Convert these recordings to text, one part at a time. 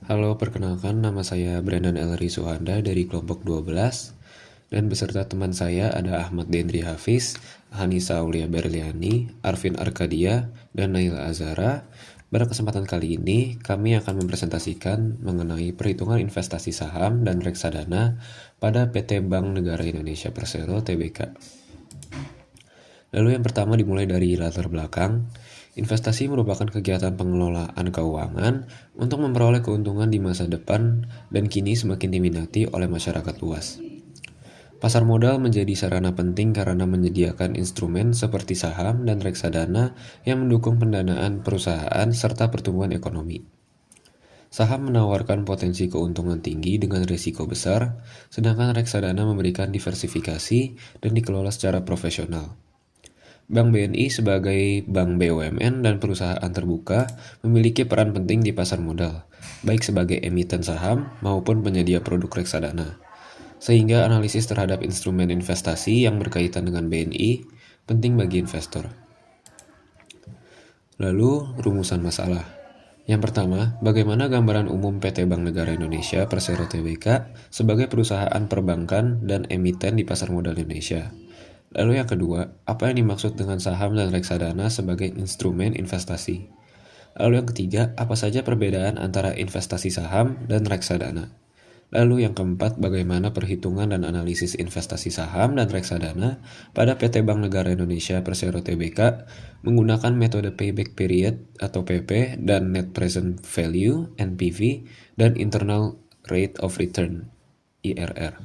Halo, perkenalkan nama saya Brandon Ellery Suhanda dari kelompok 12 dan beserta teman saya ada Ahmad Dendri Hafiz, Hanisa Aulia Berliani, Arvin Arkadia, dan Naila Azara. Pada kesempatan kali ini, kami akan mempresentasikan mengenai perhitungan investasi saham dan reksadana pada PT Bank Negara Indonesia Persero Tbk. Lalu yang pertama dimulai dari latar belakang. Investasi merupakan kegiatan pengelolaan keuangan untuk memperoleh keuntungan di masa depan dan kini semakin diminati oleh masyarakat luas. Pasar modal menjadi sarana penting karena menyediakan instrumen seperti saham dan reksadana yang mendukung pendanaan perusahaan serta pertumbuhan ekonomi. Saham menawarkan potensi keuntungan tinggi dengan risiko besar, sedangkan reksadana memberikan diversifikasi dan dikelola secara profesional. Bank BNI sebagai bank BUMN dan perusahaan terbuka memiliki peran penting di pasar modal, baik sebagai emiten saham maupun penyedia produk reksadana. Sehingga analisis terhadap instrumen investasi yang berkaitan dengan BNI penting bagi investor. Lalu, rumusan masalah. Yang pertama, bagaimana gambaran umum PT Bank Negara Indonesia Persero Tbk sebagai perusahaan perbankan dan emiten di pasar modal Indonesia. Lalu yang kedua, apa yang dimaksud dengan saham dan reksadana sebagai instrumen investasi? Lalu yang ketiga, apa saja perbedaan antara investasi saham dan reksadana? Lalu yang keempat, bagaimana perhitungan dan analisis investasi saham dan reksadana pada PT Bank Negara Indonesia Persero Tbk menggunakan metode payback period atau PP dan net present value NPV dan internal rate of return IRR.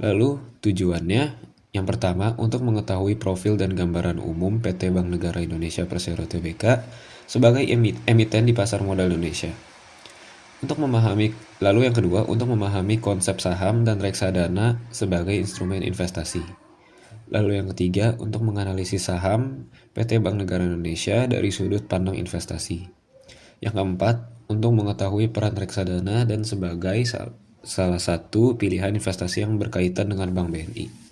Lalu tujuannya yang pertama, untuk mengetahui profil dan gambaran umum PT Bank Negara Indonesia Persero Tbk sebagai emiten di pasar modal Indonesia. Lalu yang kedua, untuk memahami konsep saham dan reksadana sebagai instrumen investasi. Lalu yang ketiga, untuk menganalisis saham PT Bank Negara Indonesia dari sudut pandang investasi. Yang keempat, untuk mengetahui peran reksadana dan sebagai salah satu pilihan investasi yang berkaitan dengan Bank BNI.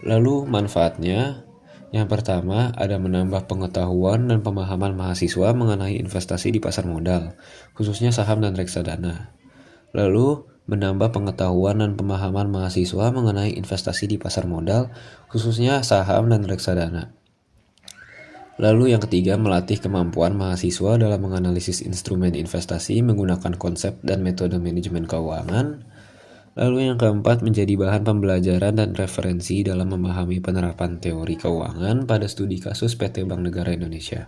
Lalu manfaatnya, yang pertama ada menambah pengetahuan dan pemahaman mahasiswa mengenai investasi di pasar modal, khususnya saham dan reksadana. Lalu menambah pengetahuan dan pemahaman mahasiswa mengenai investasi di pasar modal, khususnya saham dan reksadana. Lalu yang ketiga, melatih kemampuan mahasiswa dalam menganalisis instrumen investasi menggunakan konsep dan metode manajemen keuangan. Lalu yang keempat, menjadi bahan pembelajaran dan referensi dalam memahami penerapan teori keuangan pada studi kasus PT Bank Negara Indonesia.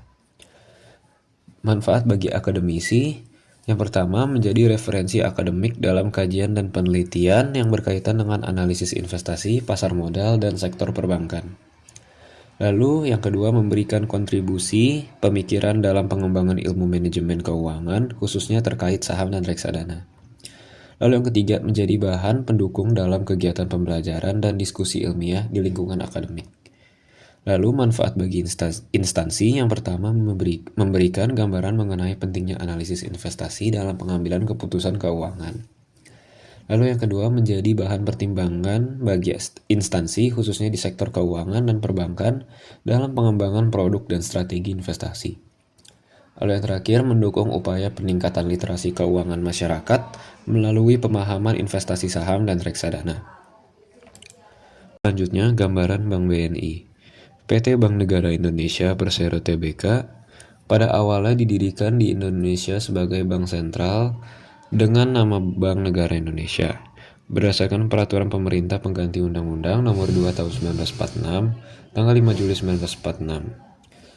Manfaat bagi akademisi, yang pertama menjadi referensi akademik dalam kajian dan penelitian yang berkaitan dengan analisis investasi, pasar modal, dan sektor perbankan. Lalu yang kedua, memberikan kontribusi pemikiran dalam pengembangan ilmu manajemen keuangan, khususnya terkait saham dan reksadana. Lalu yang ketiga, menjadi bahan pendukung dalam kegiatan pembelajaran dan diskusi ilmiah di lingkungan akademik. Lalu manfaat bagi instansi, yang pertama memberikan gambaran mengenai pentingnya analisis investasi dalam pengambilan keputusan keuangan. Lalu yang kedua, menjadi bahan pertimbangan bagi instansi khususnya di sektor keuangan dan perbankan dalam pengembangan produk dan strategi investasi. Lalu yang terakhir, mendukung upaya peningkatan literasi keuangan masyarakat melalui pemahaman investasi saham dan reksadana. Selanjutnya, gambaran Bank BNI. PT Bank Negara Indonesia Persero Tbk pada awalnya didirikan di Indonesia sebagai bank sentral dengan nama Bank Negara Indonesia. Berdasarkan peraturan pemerintah pengganti Undang-Undang Nomor 2 Tahun 1946, tanggal 5 Juli 1946.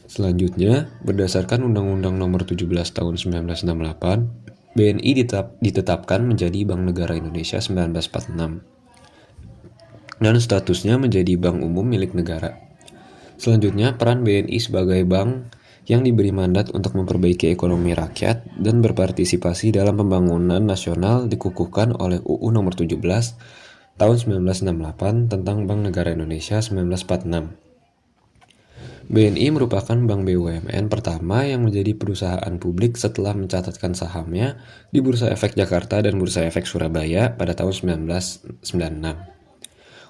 Selanjutnya, berdasarkan Undang-Undang Nomor 17 Tahun 1968, BNI ditetapkan menjadi Bank Negara Indonesia 1946 dan statusnya menjadi bank umum milik negara. Selanjutnya, peran BNI sebagai bank yang diberi mandat untuk memperbaiki ekonomi rakyat dan berpartisipasi dalam pembangunan nasional dikukuhkan oleh UU Nomor 17 Tahun 1968 tentang Bank Negara Indonesia 1946. BNI merupakan bank BUMN pertama yang menjadi perusahaan publik setelah mencatatkan sahamnya di Bursa Efek Jakarta dan Bursa Efek Surabaya pada tahun 1996.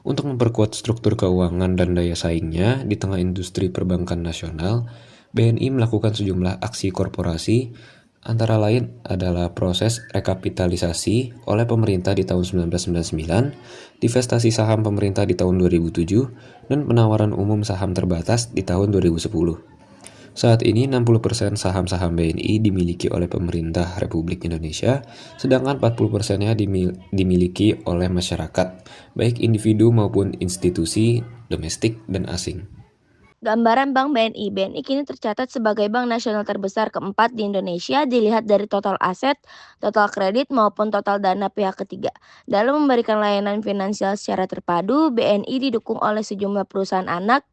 Untuk memperkuat struktur keuangan dan daya saingnya di tengah industri perbankan nasional, BNI melakukan sejumlah aksi korporasi Antara lain adalah proses rekapitalisasi oleh pemerintah di tahun 1999, divestasi saham pemerintah di tahun 2007, dan penawaran umum saham terbatas di tahun 2010. Saat ini 60% saham-saham BNI dimiliki oleh pemerintah Republik Indonesia, sedangkan 40%-nya dimiliki oleh masyarakat, baik individu maupun institusi domestik dan asing. Gambaran Bank BNI. BNI kini tercatat sebagai bank nasional terbesar keempat di Indonesia dilihat dari total aset, total kredit maupun total dana pihak ketiga. Dalam memberikan layanan finansial secara terpadu, BNI didukung oleh sejumlah perusahaan anak,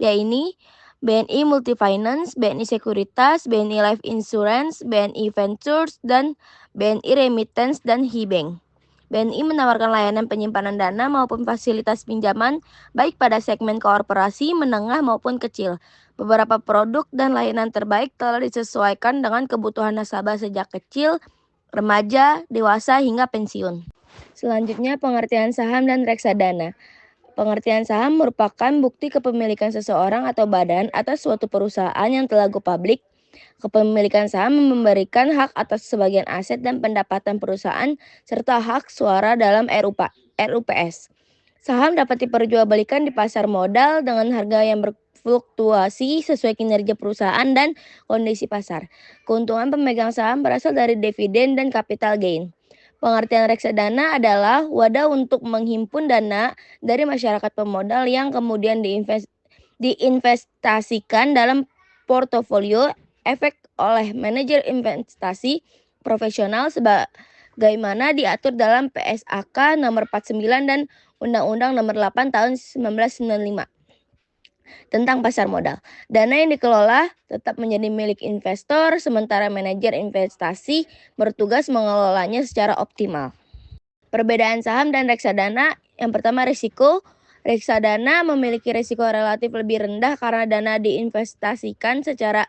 yaitu BNI Multifinance, BNI Sekuritas, BNI Life Insurance, BNI Ventures, dan BNI Remittance dan HIBank. BNI menawarkan layanan penyimpanan dana maupun fasilitas pinjaman baik pada segmen korporasi, menengah maupun kecil. Beberapa produk dan layanan terbaik telah disesuaikan dengan kebutuhan nasabah sejak kecil, remaja, dewasa hingga pensiun. Selanjutnya, pengertian saham dan reksadana. Pengertian saham merupakan bukti kepemilikan seseorang atau badan atas suatu perusahaan yang telah go public. Kepemilikan saham memberikan hak atas sebagian aset dan pendapatan perusahaan serta hak suara dalam RUPS. Saham dapat diperjualbelikan di pasar modal dengan harga yang berfluktuasi sesuai kinerja perusahaan dan kondisi pasar. Keuntungan pemegang saham berasal dari dividen dan capital gain. Pengertian reksadana adalah wadah untuk menghimpun dana dari masyarakat pemodal yang kemudian diinvestasikan dalam portofolio efek oleh manajer investasi profesional sebagaimana diatur dalam PSAK nomor 49 dan Undang-Undang nomor 8 tahun 1995 tentang pasar modal. Dana yang dikelola tetap menjadi milik investor, sementara manajer investasi bertugas mengelolanya secara optimal. Perbedaan saham dan reksadana, yang pertama risiko. Reksadana memiliki risiko relatif lebih rendah karena dana diinvestasikan secara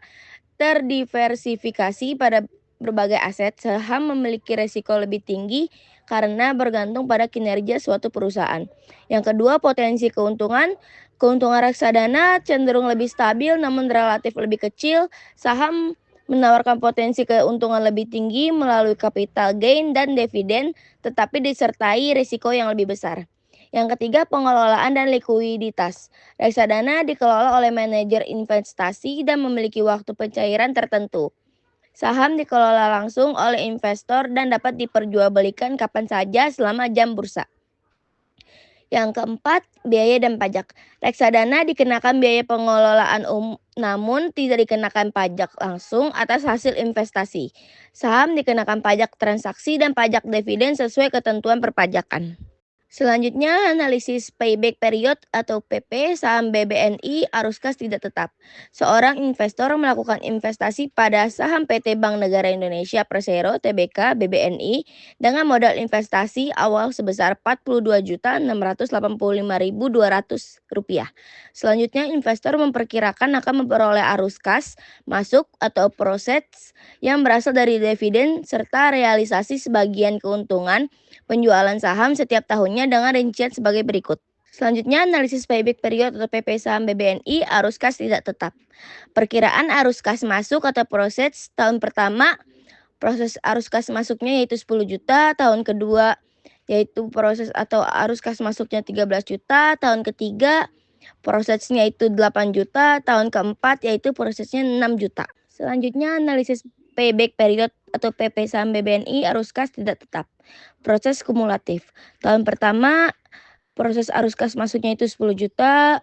terdiversifikasi pada berbagai aset. Saham memiliki risiko lebih tinggi karena bergantung pada kinerja suatu perusahaan. Yang kedua, potensi keuntungan. Keuntungan reksadana cenderung lebih stabil namun relatif lebih kecil. Saham menawarkan potensi keuntungan lebih tinggi melalui capital gain dan dividen, tetapi disertai risiko yang lebih besar. Yang ketiga, pengelolaan dan likuiditas. Reksadana dikelola oleh manajer investasi dan memiliki waktu pencairan tertentu. Saham dikelola langsung oleh investor dan dapat diperjualbelikan kapan saja selama jam bursa. Yang keempat, biaya dan pajak. Reksadana dikenakan biaya pengelolaan namun tidak dikenakan pajak langsung atas hasil investasi. Saham dikenakan pajak transaksi dan pajak dividen sesuai ketentuan perpajakan. Selanjutnya, analisis payback period atau PP saham BBNI arus kas tidak tetap. Seorang investor melakukan investasi pada saham PT Bank Negara Indonesia Persero Tbk BBNI dengan modal investasi awal sebesar Rp42.685.200. Selanjutnya, investor memperkirakan akan memperoleh arus kas masuk atau proses yang berasal dari dividen serta realisasi sebagian keuntungan penjualan saham setiap tahunnya dengan rincian sebagai berikut. Selanjutnya, analisis payback period atau PP saham BBNI arus kas tidak tetap. Perkiraan arus kas masuk atau proses tahun pertama, proses arus kas masuknya yaitu 10 juta, tahun kedua yaitu proses atau arus kas masuknya 13 juta, tahun ketiga prosesnya itu 8 juta, tahun keempat yaitu prosesnya 6 juta. Selanjutnya, analisis payback period atau PP saham BBNI arus kas tidak tetap. Proses kumulatif. Tahun pertama proses arus kas masuknya itu 10 juta,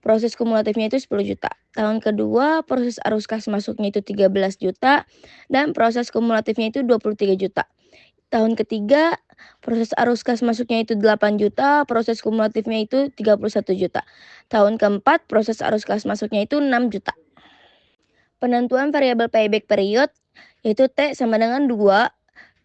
proses kumulatifnya itu 10 juta. Tahun kedua proses arus kas masuknya itu 13 juta dan proses kumulatifnya itu 23 juta. Tahun ketiga proses arus kas masuknya itu 8 juta, proses kumulatifnya itu 31 juta. Tahun keempat proses arus kas masuknya itu 6 juta. Penentuan variabel payback period yaitu T sama dengan 2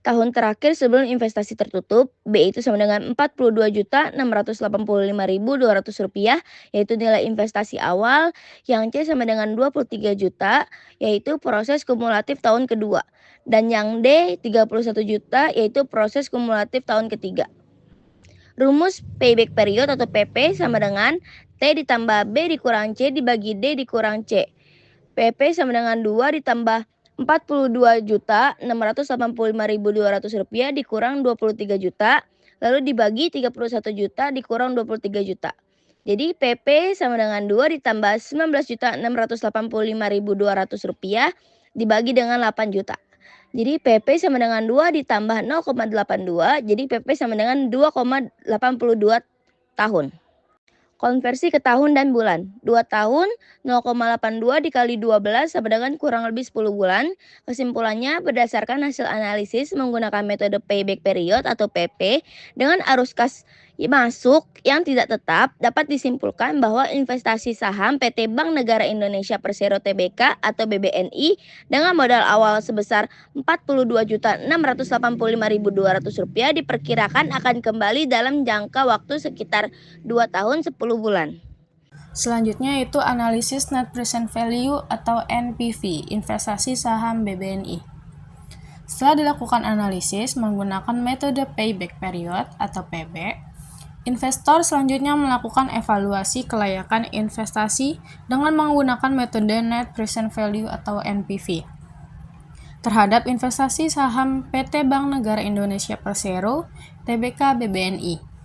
tahun terakhir sebelum investasi tertutup, B itu sama dengan Rp42.685.200 yaitu nilai investasi awal, yang C sama dengan 23 juta yaitu proses kumulatif tahun kedua, dan yang D 31 juta yaitu proses kumulatif tahun ketiga. Rumus payback period atau PP sama dengan T ditambah B dikurang C dibagi D dikurang C. PP sama dengan 2 ditambah Rp42.685.200 dikurang Rp23 juta, lalu dibagi Rp31 juta dikurang Rp23 juta. Jadi PP sama dengan 2 ditambah Rp19.685.200 dibagi dengan 8 juta. Jadi PP sama dengan 2 ditambah 0,82, jadi PP sama dengan 2,82 tahun. Konversi ke tahun dan bulan. 2 tahun 0,82 dikali 12 sama dengan kurang lebih 10 bulan. Kesimpulannya, berdasarkan hasil analisis menggunakan metode payback period atau PP dengan arus kas masuk yang tidak tetap, dapat disimpulkan bahwa investasi saham PT Bank Negara Indonesia Persero Tbk atau BBNI dengan modal awal sebesar Rp42.685.200 diperkirakan akan kembali dalam jangka waktu sekitar 2 tahun 10 bulan. Selanjutnya itu analisis net present value atau NPV, investasi saham BBNI. Setelah dilakukan analisis menggunakan metode payback period atau PB, investor selanjutnya melakukan evaluasi kelayakan investasi dengan menggunakan metode net present value atau NPV terhadap investasi saham PT Bank Negara Indonesia Persero Tbk BBNI.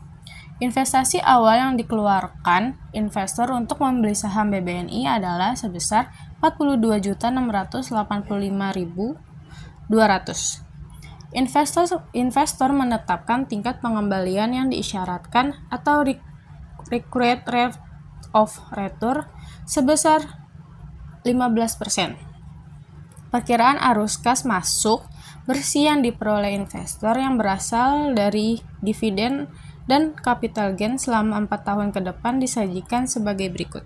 Investasi awal yang dikeluarkan investor untuk membeli saham BBNI adalah sebesar Rp42.685.200. Investor menetapkan tingkat pengembalian yang diisyaratkan atau required rate of return sebesar 15%. Perkiraan arus kas masuk bersih yang diperoleh investor yang berasal dari dividen dan capital gain selama 4 tahun ke depan disajikan sebagai berikut.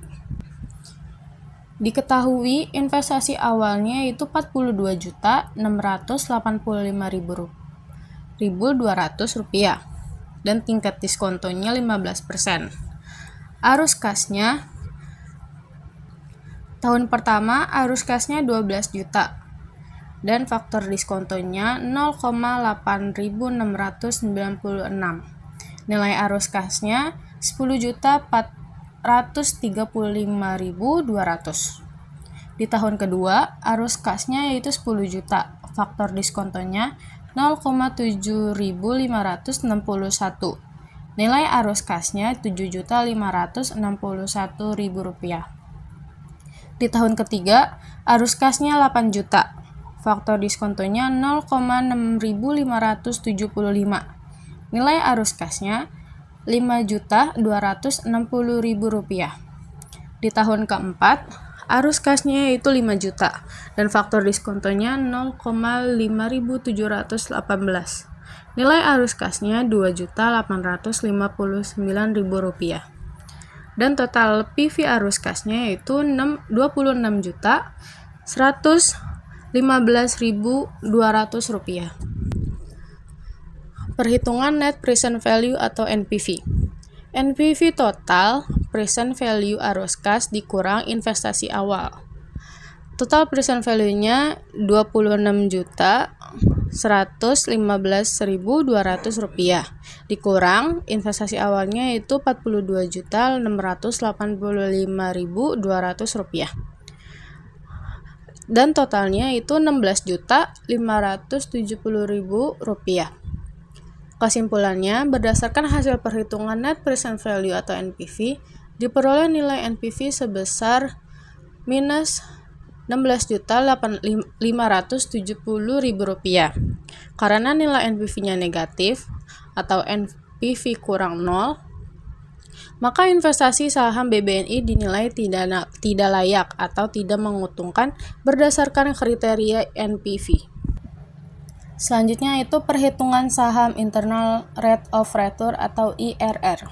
Diketahui investasi awalnya itu Rp42.685.200 dan tingkat diskontonya 15%. Arus kasnya tahun pertama arus kasnya 12 juta dan faktor diskontonya 0,8696. Nilai arus kasnya 10.435.200. Di tahun kedua, arus kasnya yaitu 10 juta. Faktor diskontonya 0,7561. Nilai arus kasnya Rp7.561.000. Di tahun ketiga, arus kasnya 8 juta. Faktor diskontonya 0,6575. Nilai arus kasnya Rp5.260.000. Di tahun keempat, arus kasnya yaitu 5 juta dan faktor diskontonya 0,5718. Nilai arus kasnya Rp2.859.000. Dan total PV arus kasnya yaitu Rp26.115.200. Perhitungan net present value atau NPV. NPV total present value arus kas dikurang investasi awal. Total present value-nya Rp22.115.200 dikurang investasi awalnya itu Rp42.685.200 dan totalnya itu Rp16.570.000. Kesimpulannya, berdasarkan hasil perhitungan net present value atau NPV, diperoleh nilai NPV sebesar minus Rp16.570.000. Karena nilai NPV-nya negatif atau NPV kurang 0, maka investasi saham BBNI dinilai tidak layak atau tidak menguntungkan berdasarkan kriteria NPV. Selanjutnya itu perhitungan saham internal rate of return atau IRR.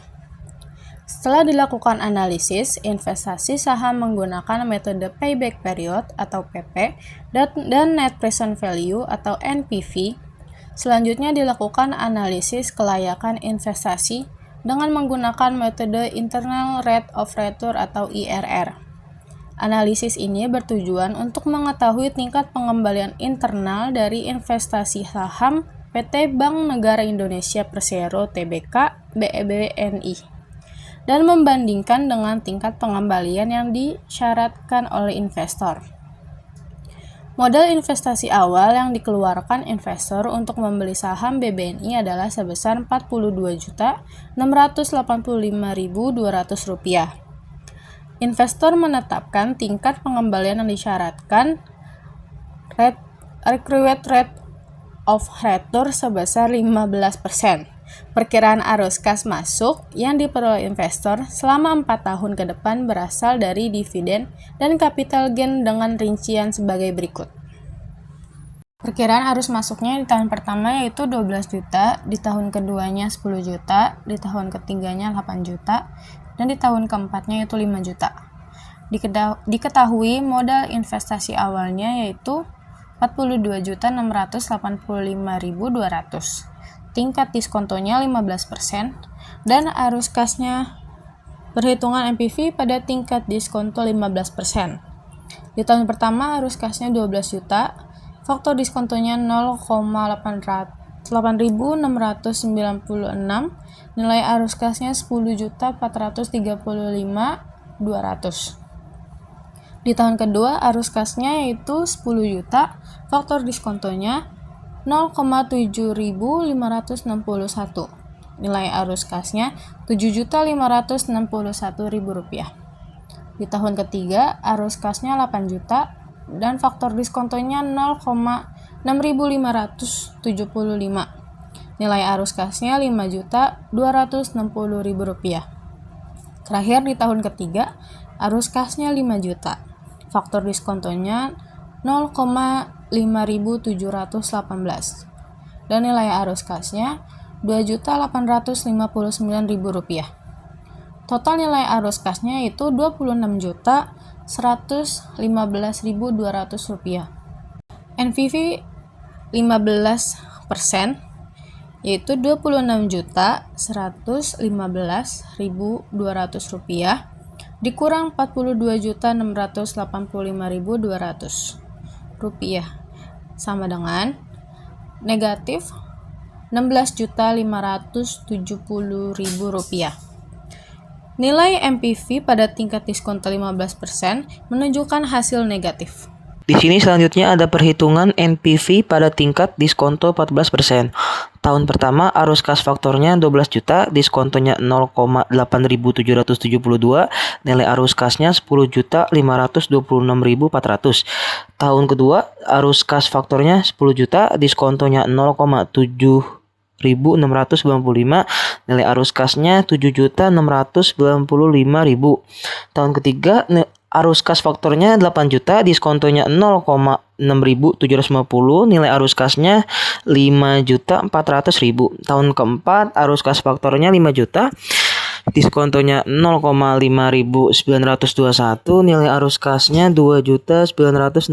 Setelah dilakukan analisis investasi saham menggunakan metode payback period atau PP dan net present value atau NPV, selanjutnya dilakukan analisis kelayakan investasi dengan menggunakan metode internal rate of return atau IRR. Analisis ini bertujuan untuk mengetahui tingkat pengembalian internal dari investasi saham PT Bank Negara Indonesia Persero Tbk BBNI dan membandingkan dengan tingkat pengembalian yang disyaratkan oleh investor. Modal investasi awal yang dikeluarkan investor untuk membeli saham BBNI adalah sebesar Rp42.685.200. Investor menetapkan tingkat pengembalian yang disyaratkan required rate of return sebesar 15%. Perkiraan arus kas masuk yang diperoleh investor selama 4 tahun ke depan berasal dari dividen dan capital gain dengan rincian sebagai berikut. Perkiraan arus masuknya di tahun pertama yaitu 12 juta, di tahun keduanya 10 juta, di tahun ketiganya 8 juta, dan di tahun keempatnya yaitu 5 juta. Diketahui modal investasi awalnya yaitu Rp42.685.200. Tingkat diskontonya 15% dan arus kasnya perhitungan NPV pada tingkat diskonto 15%. Di tahun pertama arus kasnya 12 juta, faktor diskontonya 0,8696, nilai arus kasnya 10.435.200. Di tahun kedua arus kasnya yaitu 10 juta, faktor diskontonya 0,7561. Nilai arus kasnya Rp7.561.000. Di tahun ketiga arus kasnya 8 juta dan faktor diskontonya 0,6575. Nilai arus kasnya Rp5.260.000. Terakhir di tahun ketiga arus kasnya 5 juta. Faktor diskontonya 0,5718 dan nilai arus kasnya Rp2.859.000. Total nilai arus kasnya itu Rp26.115.200. NPV 15% yaitu Rp26.115.200 dikurang Rp42.685.200 sama dengan negatif Rp16.570.000. Nilai MPV pada tingkat diskonto 15% menunjukkan hasil negatif. Di sini selanjutnya ada perhitungan NPV pada tingkat diskonto 14%. Tahun pertama arus kas faktornya 12 juta, diskontonya 0,8772, nilai arus kasnya 10.526.400. Tahun kedua arus kas faktornya 10 juta, diskontonya 0,7695, nilai arus kasnya 7.695.000. Tahun ketiga arus kas faktornya 8 juta, diskontonya 0,6750, nilai arus kasnya 5.400.000. Tahun keempat arus kas faktornya 5 juta, diskontonya 0,5921, nilai arus kasnya 2.960.500.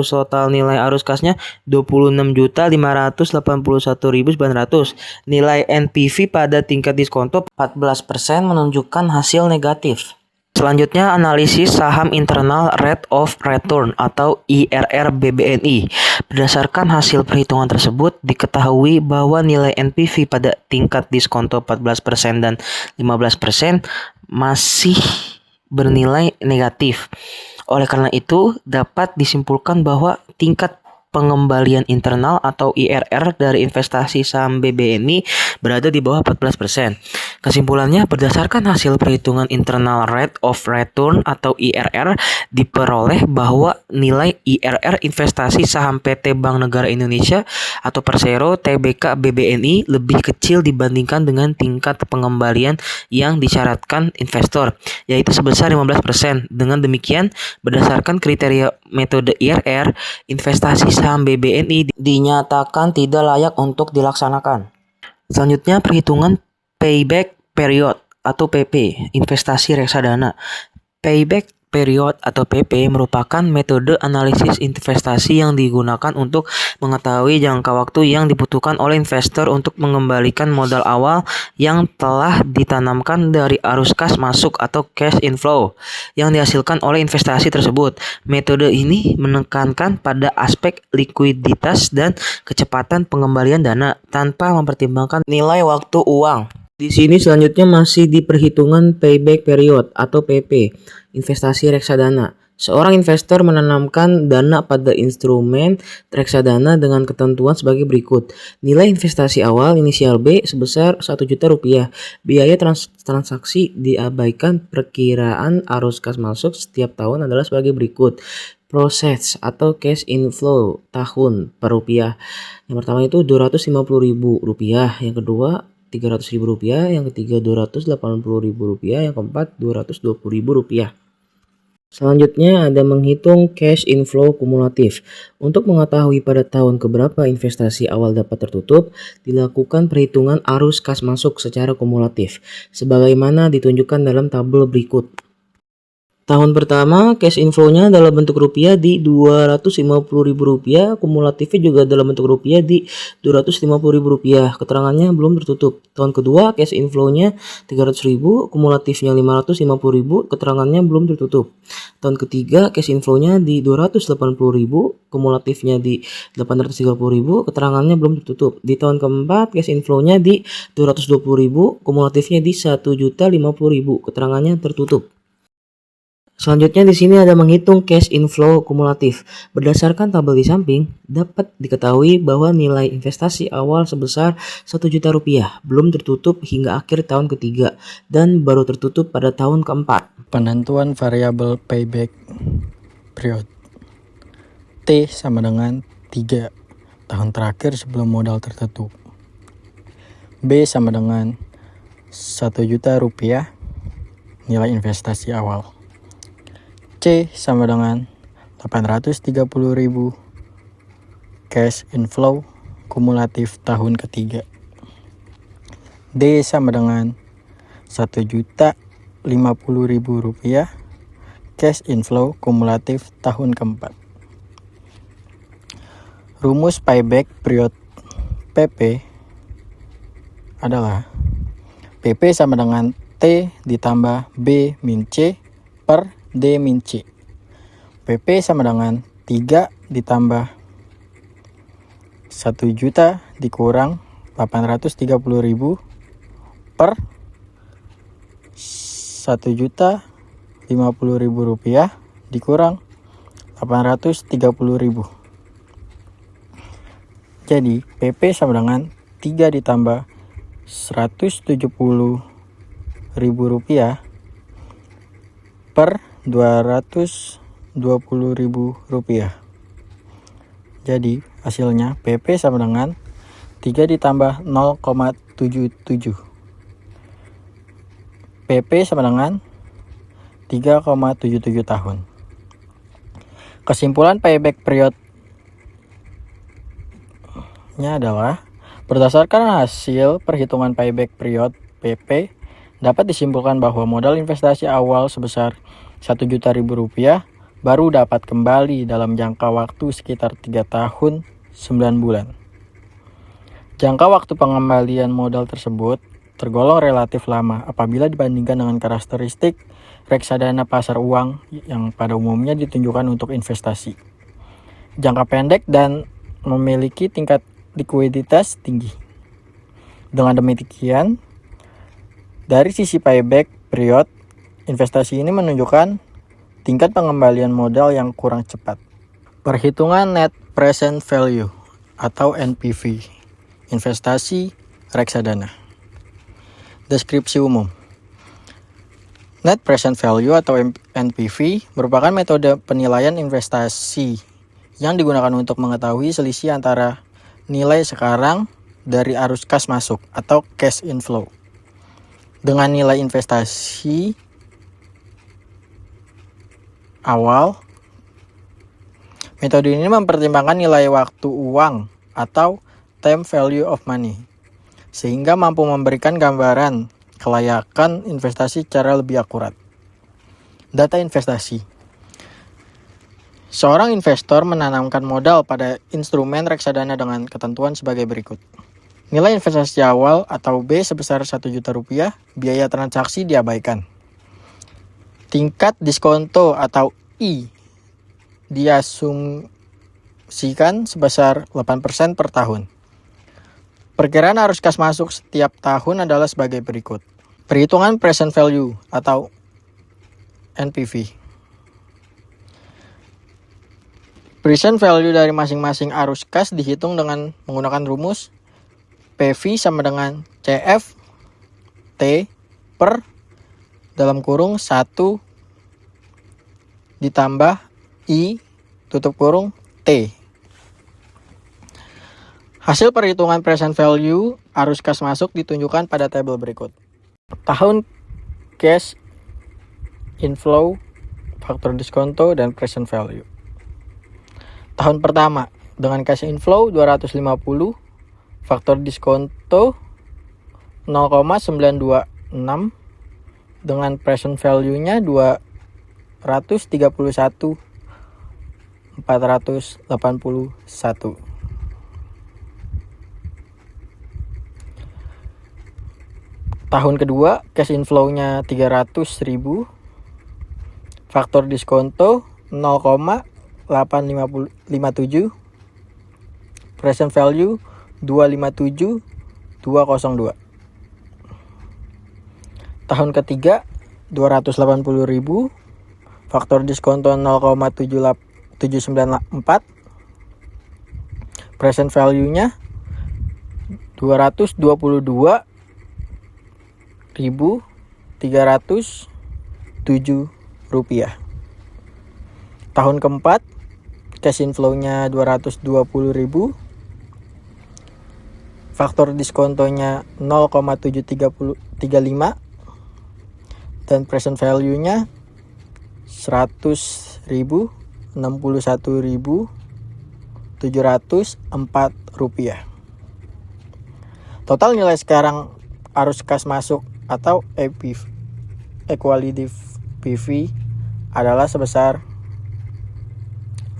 Total nilai arus kasnya 26.581.900. Nilai NPV pada tingkat diskonto 14% menunjukkan hasil negatif. Selanjutnya analisis saham internal rate of return atau IRR BBNI. Berdasarkan hasil perhitungan tersebut diketahui bahwa nilai NPV pada tingkat diskonto 14% dan 15% masih bernilai negatif. Oleh karena itu dapat disimpulkan bahwa tingkat pengembalian internal atau IRR dari investasi saham BBNI berada di bawah 14%. Kesimpulannya, berdasarkan hasil perhitungan internal rate of return atau IRR, diperoleh bahwa nilai IRR investasi saham PT Bank Negara Indonesia atau Persero Tbk BBNI lebih kecil dibandingkan dengan tingkat pengembalian yang disyaratkan investor, yaitu sebesar 15%. Dengan demikian, berdasarkan kriteria metode IRR, investasi saham BBNI dinyatakan tidak layak untuk dilaksanakan. Selanjutnya perhitungan payback period atau PP, investasi reksadana. Payback period atau PP merupakan metode analisis investasi yang digunakan untuk mengetahui jangka waktu yang dibutuhkan oleh investor untuk mengembalikan modal awal yang telah ditanamkan dari arus kas masuk atau cash inflow yang dihasilkan oleh investasi tersebut. Metode ini menekankan pada aspek likuiditas dan kecepatan pengembalian dana tanpa mempertimbangkan nilai waktu uang. Di sini selanjutnya masih di perhitungan payback period atau PP, investasi reksadana. Seorang investor menanamkan dana pada instrumen reksadana dengan ketentuan sebagai berikut. Nilai investasi awal inisial B sebesar Rp1.000.000. Biaya transaksi diabaikan. Perkiraan arus kas masuk setiap tahun adalah sebagai berikut. Proses atau cash inflow tahun per rupiah. Yang pertama itu Rp250.000, yang kedua Rp300.000, yang ketiga Rp280.000, yang keempat Rp220.000. Selanjutnya ada menghitung cash inflow kumulatif. Untuk mengetahui pada tahun keberapa investasi awal dapat tertutup, dilakukan perhitungan arus kas masuk secara kumulatif, sebagaimana ditunjukkan dalam tabel berikut. Tahun pertama cash inflow-nya dalam bentuk rupiah di Rp250.000, kumulatifnya juga dalam bentuk rupiah di Rp250.000. Keterangannya belum tertutup. Tahun kedua cash inflow-nya Rp300.000, kumulatifnya Rp550.000, keterangannya belum tertutup. Tahun ketiga cash inflow-nya di Rp280.000, kumulatifnya di Rp830.000, keterangannya belum tertutup. Di tahun keempat cash inflow-nya di Rp220.000, kumulatifnya di Rp1.050.000, keterangannya tertutup. Selanjutnya di sini ada menghitung cash inflow kumulatif. Berdasarkan tabel di samping, dapat diketahui bahwa nilai investasi awal sebesar Rp1.000.000 belum tertutup hingga akhir tahun ketiga dan baru tertutup pada tahun keempat. Penentuan variabel payback period. T sama dengan 3 tahun terakhir sebelum modal tertutup. B sama dengan Rp1.000.000 nilai investasi awal. C sama dengan Rp830.000 cash inflow kumulatif tahun ketiga. D sama dengan Rp1.050.000 cash inflow kumulatif tahun keempat. Rumus payback period PP adalah PP sama dengan T ditambah B min C per D min C. PP sama dengan 3 ditambah 1 juta dikurang 830.000 per 1.050.000 rupiah dikurang 830.000. Jadi PP sama dengan 3 ditambah 170.000 rupiah per 220.000 rupiah. Jadi hasilnya PP sama dengan 3 ditambah 0,77. PP sama dengan 3,77 tahun. Kesimpulan payback periodnya adalah berdasarkan hasil perhitungan payback period PP dapat disimpulkan bahwa modal investasi awal sebesar Rp1.000.000 baru dapat kembali dalam jangka waktu sekitar 3 tahun 9 bulan. Jangka waktu pengembalian modal tersebut tergolong relatif lama apabila dibandingkan dengan karakteristik reksadana pasar uang yang pada umumnya ditunjukkan untuk investasi. Jangka pendek dan memiliki tingkat likuiditas tinggi. Dengan demikian, dari sisi payback period, investasi ini menunjukkan tingkat pengembalian modal yang kurang cepat. Perhitungan net present value atau NPV, investasi reksadana. Deskripsi umum. Net present value atau NPV merupakan metode penilaian investasi yang digunakan untuk mengetahui selisih antara nilai sekarang dari arus kas masuk atau cash inflow dengan nilai investasi awal. Metode ini mempertimbangkan nilai waktu uang atau time value of money, sehingga mampu memberikan gambaran kelayakan investasi secara lebih akurat. Data investasi. Seorang investor menanamkan modal pada instrumen reksadana dengan ketentuan sebagai berikut. Nilai investasi awal atau B sebesar Rp1 juta, biaya transaksi diabaikan. Tingkat diskonto atau I diasumsikan sebesar 8% per tahun. Perkiraan arus kas masuk setiap tahun adalah sebagai berikut. Perhitungan present value atau NPV. Present value dari masing-masing arus kas dihitung dengan menggunakan rumus PV sama dengan CF T per dalam kurung 1 ditambah I tutup kurung T. Hasil perhitungan present value arus kas masuk ditunjukkan pada tabel berikut. Tahun cash inflow, faktor diskonto, dan present value. Tahun pertama dengan cash inflow 250, faktor diskonto 0,926 dengan present value-nya 231.481. Tahun kedua cash inflow-nya 300.000, faktor diskonto 0,857, present value 257.202. Tahun ketiga 280.000, faktor diskonto 0,794, present value-nya 222.307 rupiah. Tahun keempat cash inflow-nya 220.000, faktor diskontonya 0,735 dan present value-nya 100.061.704 rupiah. Total nilai sekarang arus kas masuk atau equality PV adalah sebesar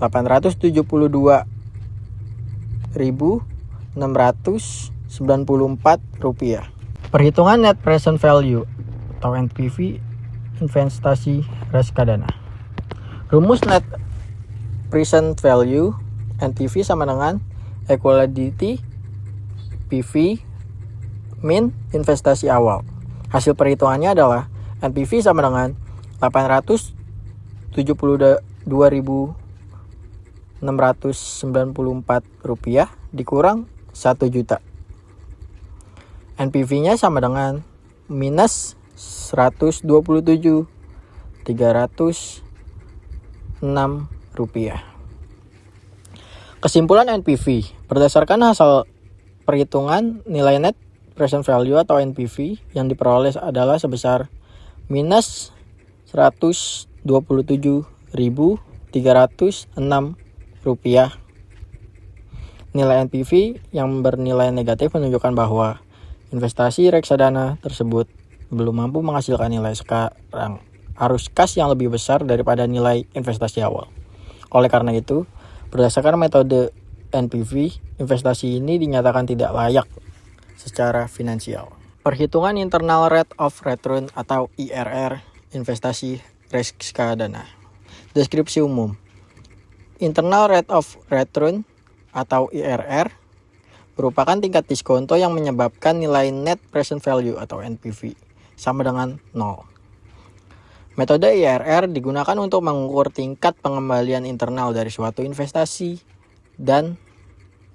872.694 rupiah. Perhitungan net present value atau NPV investasi reksadana. Rumus net present value NPV sama dengan equality PV min investasi awal. Hasil perhitungannya adalah NPV sama dengan 872.694 rupiah dikurang 1 juta. NPV-nya sama dengan minus 127.306 rupiah. Kesimpulan NPV berdasarkan hasil perhitungan nilai net present value atau NPV yang diperoleh adalah sebesar minus 127.306 rupiah. Nilai NPV yang bernilai negatif menunjukkan bahwa investasi reksadana tersebut belum mampu menghasilkan nilai sekarang arus kas yang lebih besar daripada nilai investasi awal. Oleh karena itu, berdasarkan metode NPV, investasi ini dinyatakan tidak layak secara finansial. Perhitungan internal rate of return atau IRR investasi reksadana. Deskripsi umum. Internal rate of return atau IRR merupakan tingkat diskonto yang menyebabkan nilai net present value atau NPV sama dengan 0. Metode IRR digunakan untuk mengukur tingkat pengembalian internal dari suatu investasi dan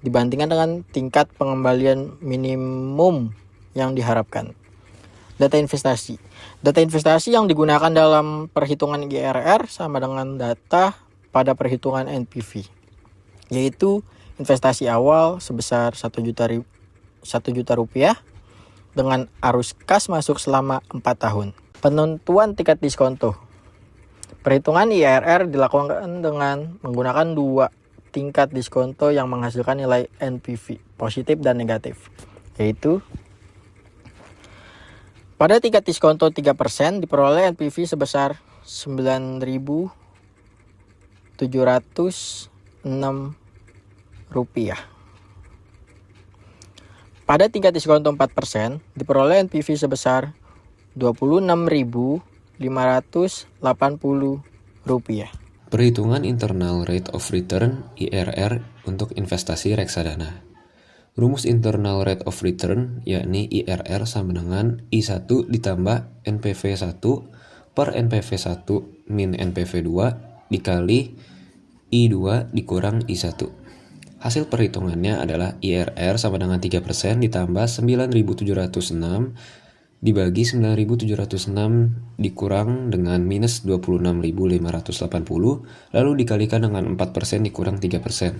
dibandingkan dengan tingkat pengembalian minimum yang diharapkan. Data investasi. Data investasi yang digunakan dalam perhitungan IRR sama dengan data pada perhitungan NPV, yaitu investasi awal sebesar 1 juta rupiah dengan arus kas masuk selama 4 tahun. Penentuan tingkat diskonto. Perhitungan IRR dilakukan dengan menggunakan 2 tingkat diskonto yang menghasilkan nilai NPV positif dan negatif, yaitu pada tingkat diskonto 3% diperoleh NPV sebesar 9.706 rupiah. Pada tingkat diskonto 4% diperoleh NPV sebesar 26.580 rupiah. Perhitungan internal rate of return IRR untuk investasi reksadana. Rumus internal rate of return yakni IRR sama dengan I1 ditambah NPV1 per NPV1 min NPV2 dikali I2 dikurang I1. Hasil perhitungannya adalah IRR sama dengan 3% ditambah 9.706 dibagi 9.706 dikurang dengan minus 26.580 lalu dikalikan dengan 4% dikurang 3%.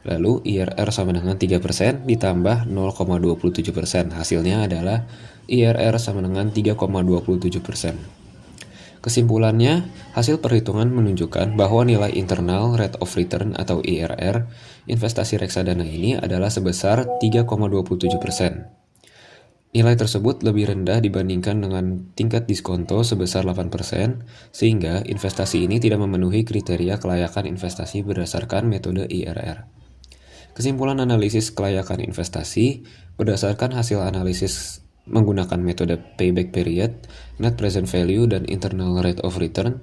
Lalu IRR sama dengan 3% ditambah 0,27%. Hasilnya adalah IRR sama dengan 3,27%. Kesimpulannya, hasil perhitungan menunjukkan bahwa nilai internal rate of return atau IRR investasi reksadana ini adalah sebesar 3,27%. Nilai tersebut lebih rendah dibandingkan dengan tingkat diskonto sebesar 8%, sehingga investasi ini tidak memenuhi kriteria kelayakan investasi berdasarkan metode IRR. Kesimpulan analisis kelayakan investasi berdasarkan hasil analisis menggunakan metode payback period, net present value, dan internal rate of return,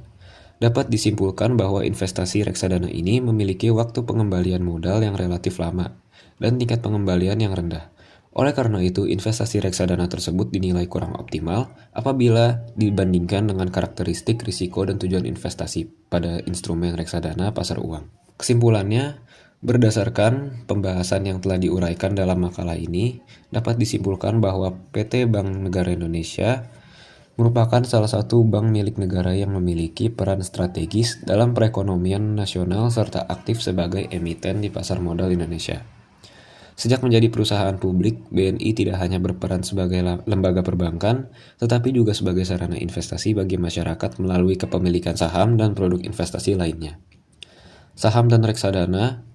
dapat disimpulkan bahwa investasi reksadana ini memiliki waktu pengembalian modal yang relatif lama dan tingkat pengembalian yang rendah. Oleh karena itu, investasi reksadana tersebut dinilai kurang optimal apabila dibandingkan dengan karakteristik risiko dan tujuan investasi pada instrumen reksadana pasar uang. Kesimpulannya, berdasarkan pembahasan yang telah diuraikan dalam makalah ini, dapat disimpulkan bahwa PT Bank Negara Indonesia merupakan salah satu bank milik negara yang memiliki peran strategis dalam perekonomian nasional serta aktif sebagai emiten di pasar modal Indonesia. Sejak menjadi perusahaan publik, BNI tidak hanya berperan sebagai lembaga perbankan, tetapi juga sebagai sarana investasi bagi masyarakat melalui kepemilikan saham dan produk investasi lainnya. Saham dan reksadana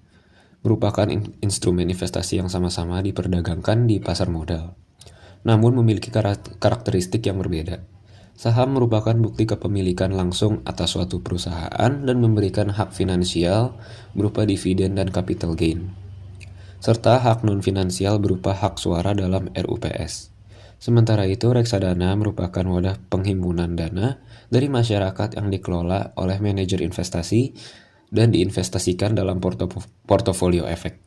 merupakan instrumen investasi yang sama-sama diperdagangkan di pasar modal, namun memiliki karakteristik yang berbeda. Saham merupakan bukti kepemilikan langsung atas suatu perusahaan dan memberikan hak finansial berupa dividen dan capital gain, serta hak non-finansial berupa hak suara dalam RUPS. Sementara itu, reksadana merupakan wadah penghimpunan dana dari masyarakat yang dikelola oleh manajer investasi dan diinvestasikan dalam portofolio efek.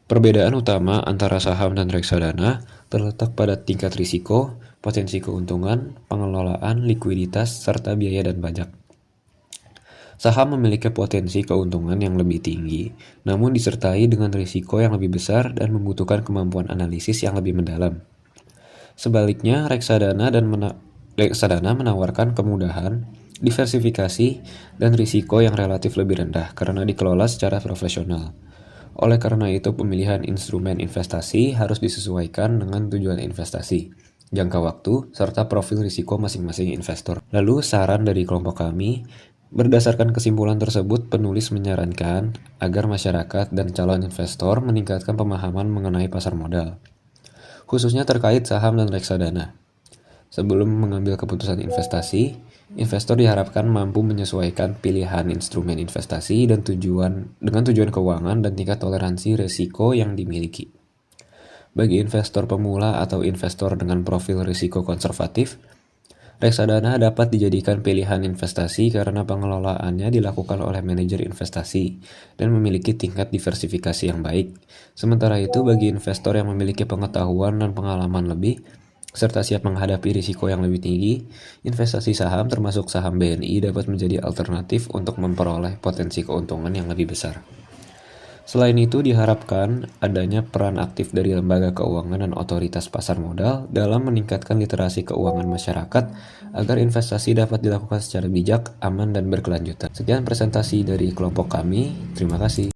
Perbedaan utama antara saham dan reksadana terletak pada tingkat risiko, potensi keuntungan, pengelolaan, likuiditas, serta biaya dan pajak. Saham memiliki potensi keuntungan yang lebih tinggi, namun disertai dengan risiko yang lebih besar dan membutuhkan kemampuan analisis yang lebih mendalam. Sebaliknya, reksadana menawarkan kemudahan, diversifikasi, dan risiko yang relatif lebih rendah karena dikelola secara profesional. Oleh karena itu, pemilihan instrumen investasi harus disesuaikan dengan tujuan investasi, jangka waktu, serta profil risiko masing-masing investor. Lalu, saran dari kelompok kami, berdasarkan kesimpulan tersebut, penulis menyarankan agar masyarakat dan calon investor meningkatkan pemahaman mengenai pasar modal, khususnya terkait saham dan reksadana. Sebelum mengambil keputusan investasi, investor diharapkan mampu menyesuaikan pilihan instrumen investasi dan dengan tujuan keuangan dan tingkat toleransi risiko yang dimiliki. Bagi investor pemula atau investor dengan profil risiko konservatif, reksadana dapat dijadikan pilihan investasi karena pengelolaannya dilakukan oleh manajer investasi dan memiliki tingkat diversifikasi yang baik. Sementara itu, bagi investor yang memiliki pengetahuan dan pengalaman lebih, serta siap menghadapi risiko yang lebih tinggi, investasi saham termasuk saham BNI dapat menjadi alternatif untuk memperoleh potensi keuntungan yang lebih besar. Selain itu, diharapkan adanya peran aktif dari lembaga keuangan dan otoritas pasar modal dalam meningkatkan literasi keuangan masyarakat agar investasi dapat dilakukan secara bijak, aman, dan berkelanjutan. Sekian presentasi dari kelompok kami. Terima kasih.